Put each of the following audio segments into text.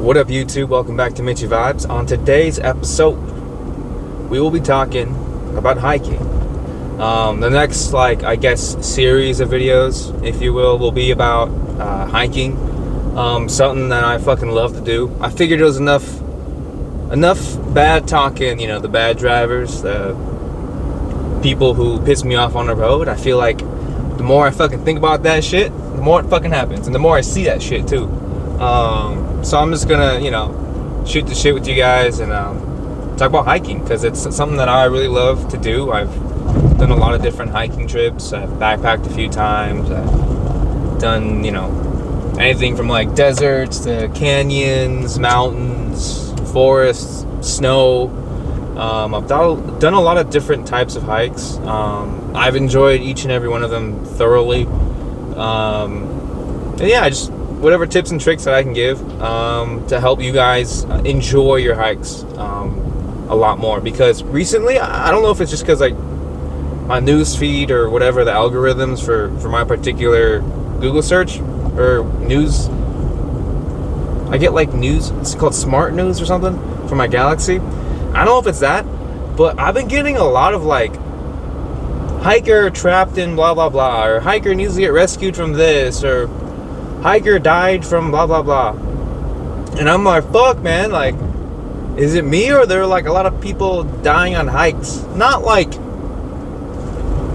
What up, YouTube? Welcome back to Mitchy Vibes. On today's episode, we will be talking about hiking. The next, series of videos, if you will be about hiking. Something that I fucking love to do. I figured it was enough bad talking, the bad drivers, the people who piss me off on the road. I feel like the more I fucking think about that shit, the more it fucking happens, and the more I see that shit too. So I'm just gonna, shoot the shit with you guys and talk about hiking, because it's something that I really love to do. I've done a lot of different hiking trips. I've backpacked a few times. I've done, anything from like deserts to canyons, mountains, forests, snow. I've done a lot of different types of hikes. I've enjoyed each and every one of them thoroughly. And yeah, just whatever tips and tricks that I can give to help you guys enjoy your hikes a lot more. Because recently, I don't know if it's just because like my news feed or whatever, the algorithms for my particular Google search or news, I get like news, it's called smart news or something for my Galaxy. I don't know if it's that, but I've been getting a lot of like hiker trapped in blah blah blah, or hiker needs to get rescued from this, or hiker died from blah blah blah. And I'm like, fuck, man, like, is it me, or are there like a lot of people dying on hikes? Not like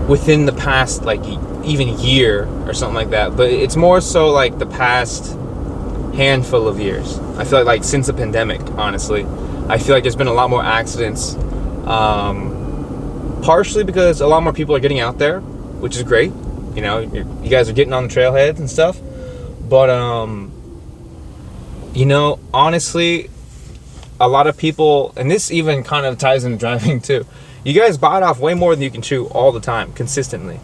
within the past like even year or something like that, but it's more so like the past handful of years. I feel like since the pandemic, honestly, I feel like there's been a lot more accidents, partially because a lot more people are getting out there, which is great. You guys are getting on the trailheads and stuff. But, honestly, a lot of people, and this even kind of ties into driving too, you guys bite off way more than you can chew all the time, consistently.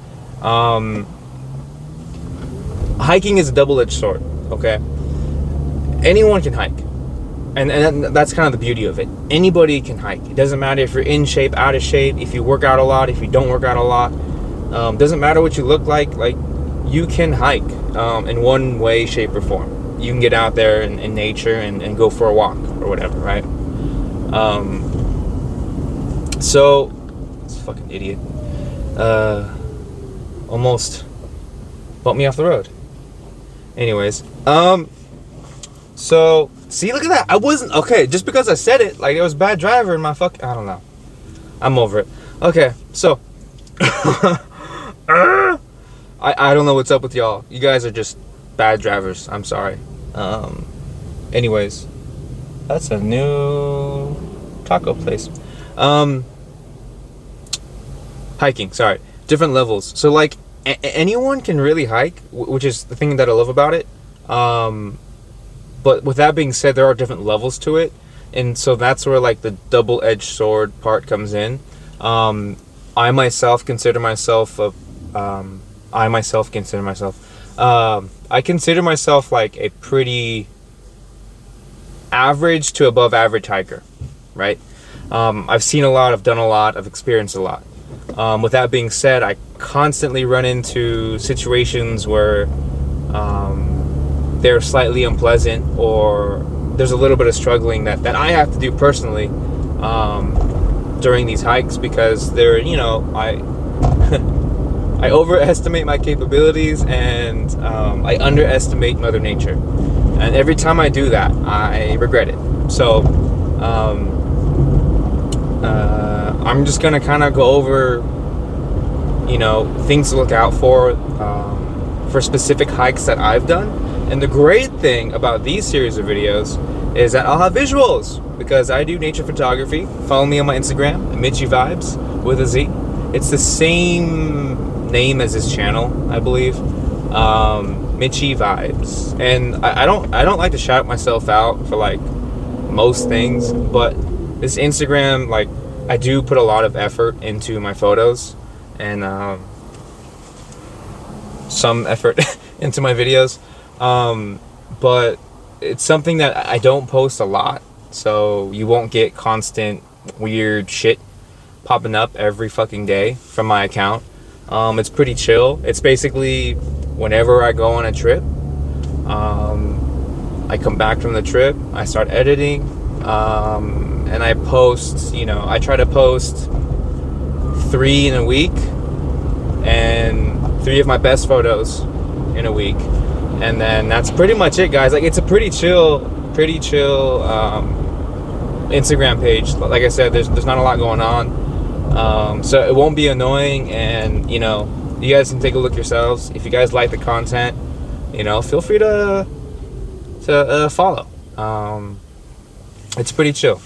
Hiking is a double-edged sword, okay? Anyone can hike. And that's kind of the beauty of it. Anybody can hike. It doesn't matter if you're in shape, out of shape, if you work out a lot, if you don't work out a lot. Doesn't matter what you look like you can hike in one way, shape, or form. You can get out there in nature and go for a walk or whatever, right? So, this fucking idiot almost bumped me off the road. Anyways, so, see, look at that. I wasn't, okay, just because I said it, like it was a bad driver in my I don't know. I'm over it. Okay, so, I don't know what's up with y'all. You guys are just bad drivers. I'm sorry. Anyways, that's a new taco place. Hiking, sorry. Different levels. So, like, anyone can really hike, which is the thing that I love about it. But with that being said, there are different levels to it. And so that's where, like, the double-edged sword part comes in. I myself consider myself like a pretty average to above average hiker, right? I've seen a lot, I've done a lot, I've experienced a lot. With that being said, I constantly run into situations where they're slightly unpleasant, or there's a little bit of struggling that I have to do personally during these hikes, because they're, I overestimate my capabilities, and I underestimate Mother Nature. And every time I do that, I regret it. So I'm just going to kind of go over, things to look out for specific hikes that I've done. And the great thing about these series of videos is that I'll have visuals, because I do nature photography. Follow me on my Instagram, Mitchy Vibes with a Z. It's the same name as his channel, I believe. Mitchy Vibes. And I don't like to shout myself out for like most things, but this Instagram, like, I do put a lot of effort into my photos, and some effort into my videos. But it's something that I don't post a lot, so you won't get constant weird shit popping up every fucking day from my account. It's pretty chill. It's basically whenever I go on a trip, I come back from the trip, I start editing, and I post, I try to post 3 in a week, and 3 of my best photos in a week. And then that's pretty much it, guys. Like, it's a pretty chill Instagram page. Like I said, there's not a lot going on, so it won't be annoying. And you guys can take a look yourselves. If you guys like the content, feel free to follow. It's pretty chill.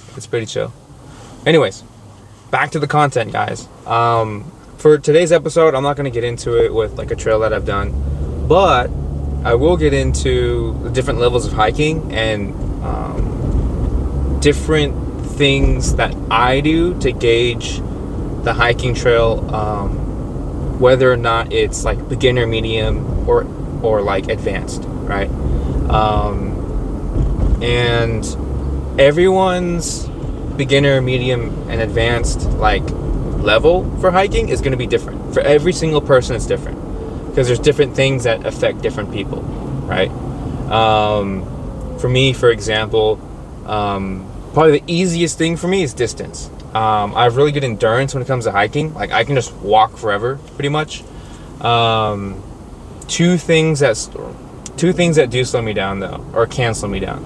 Anyways, back to the content, guys. For today's episode, I'm not going to get into it with like a trail that I've done, but I will get into the different levels of hiking and different things that I do to gauge the hiking trail, whether or not it's like beginner, medium, or like advanced, right? And everyone's beginner, medium, and advanced like level for hiking is going to be different. For every single person, it's different, because there's different things that affect different people, right? For me, for example, probably the easiest thing for me is distance. I have really good endurance when it comes to hiking. Like, I can just walk forever, pretty much. Two things that do slow me down, though, or can slow me down.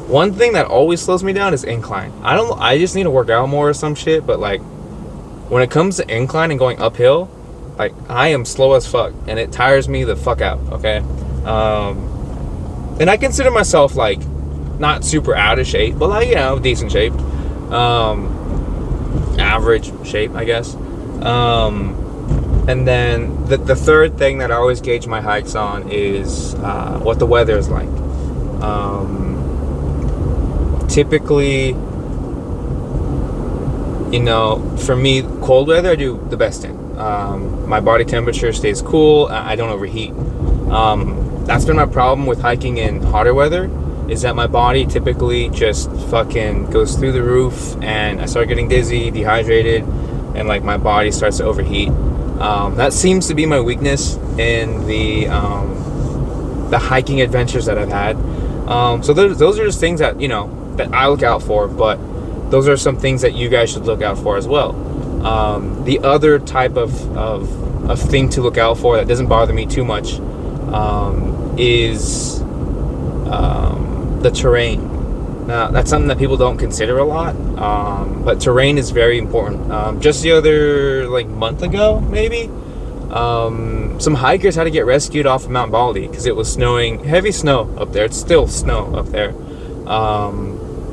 One thing that always slows me down is incline. I just need to work out more or some shit, but like, when it comes to incline and going uphill, like, I am slow as fuck, and it tires me the fuck out, okay? And I consider myself, like, not super out of shape, but, like, decent shape. Average shape, I guess. And then the third thing that I always gauge my hikes on is what the weather is like. Typically, for me, cold weather I do the best in. My body temperature stays cool. I don't overheat. That's been my problem with hiking in hotter weather, is that my body typically just fucking goes through the roof, and I start getting dizzy, dehydrated, and like my body starts to overheat. That seems to be my weakness in the hiking adventures that I've had. So those are just things that that I look out for, but those are some things that you guys should look out for as well. The other type of thing to look out for that doesn't bother me too much is the terrain. Now, that's something that people don't consider a lot, but terrain is very important. Just the other month ago, maybe, some hikers had to get rescued off of Mount Baldy because it was snowing, heavy snow up there. It's still snow up there,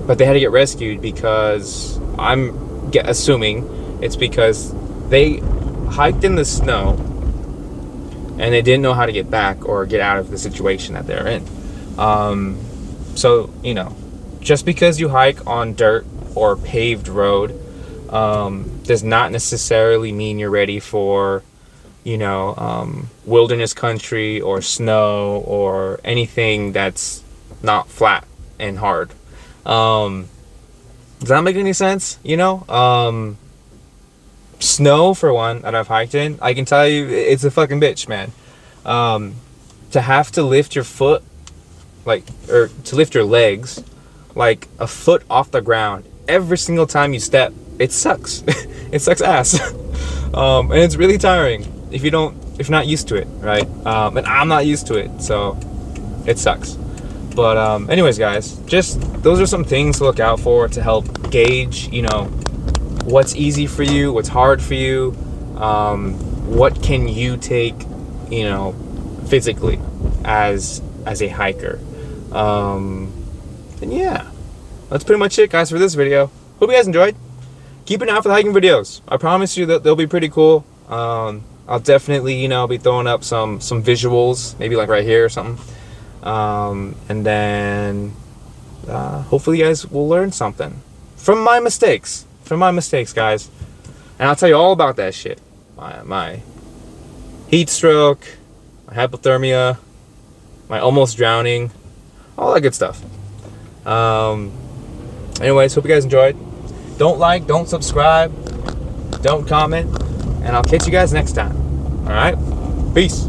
but they had to get rescued because I'm assuming it's because they hiked in the snow and they didn't know how to get back or get out of the situation that they're in. So just because you hike on dirt or paved road does not necessarily mean you're ready for wilderness country or snow or anything that's not flat and hard. Does that make any sense? Snow, for one, that I've hiked in, I can tell you it's a fucking bitch, man. To have to lift your foot or to lift your legs like a foot off the ground every single time you step, it sucks. It sucks ass. And it's really tiring if you're not used to it, right? And I'm not used to it, so it sucks. But anyways, guys, just those are some things to look out for to help gauge what's easy for you, what's hard for you, what can you take physically as a hiker. And yeah, that's pretty much it, guys, for this video. Hope you guys enjoyed. Keep an eye out for the hiking videos. I promise you that they'll be pretty cool. I'll definitely be throwing up some visuals, maybe like right here or something. And then hopefully you guys will learn something from my mistakes, guys. And I'll tell you all about that shit. My heat stroke, my hypothermia, my almost drowning, all that good stuff. Anyways, hope you guys enjoyed. Don't like, don't subscribe, don't comment, and I'll catch you guys next time. All right? Peace.